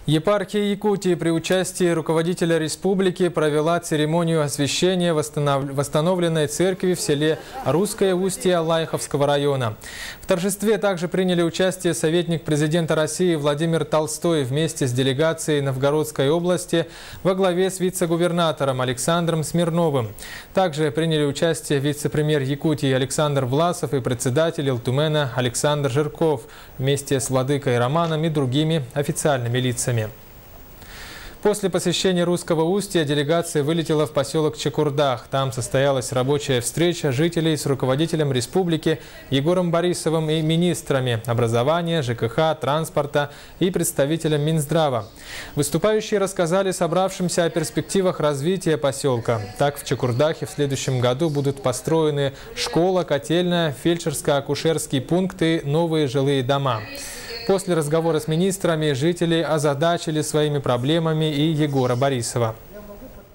Епархия Якутии при участии руководителя республики провела церемонию освящения восстановленной церкви в селе Русское Устье Алайховского района. В торжестве также приняли участие советник президента России Владимир Толстой вместе с делегацией Новгородской области во главе с вице-губернатором Александром Смирновым. Также приняли участие вице-премьер Якутии Александр Власов и председатель Илтумена Александр Жирков вместе с владыкой Романом и другими официальными лицами. После посещения Русского Устья делегация вылетела в поселок Чекурдах. Там состоялась рабочая встреча жителей с руководителем республики Егором Борисовым и министрами образования, ЖКХ, транспорта и представителем Минздрава. Выступающие рассказали собравшимся о перспективах развития поселка. Так, в Чекурдахе в следующем году будут построены школа, котельная, фельдшерско-акушерский пункт и новые жилые дома. После разговора с министрами жители озадачили своими проблемами и Егора Борисова.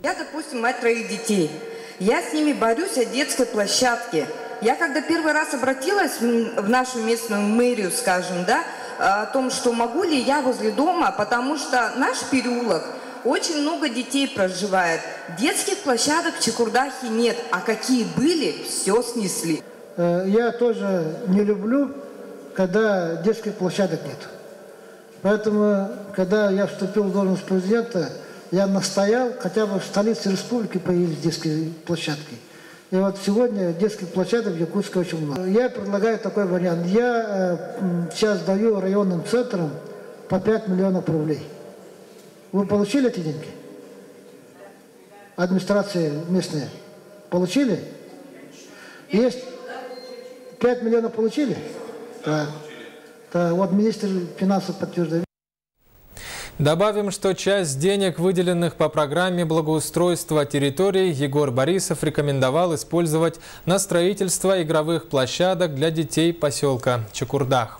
Я, допустим, мать 3 детей. Я с ними борюсь о детской площадке. Я когда первый раз обратилась в нашу местную мэрию, скажем, да, о том, что могу ли я возле дома, потому что наш переулок, очень много детей проживает. Детских площадок в Чекурдахе нет, а какие были, все снесли. Я тоже не люблю, когда детских площадок нет. Поэтому, когда я вступил в должность президента, я настоял, хотя бы в столице республики появились детские площадки. И вот сегодня детских площадок в Якутске очень много. Я предлагаю такой вариант. Я сейчас даю районным центрам по 5 миллионов рублей. Вы получили эти деньги? Администрации местные получили? Есть 5 миллионов получили? Да, вот министр финансов подтверждает. Добавим, что часть денег, выделенных по программе благоустройства территорий, Егор Борисов рекомендовал использовать на строительство игровых площадок для детей поселка Чекурдах.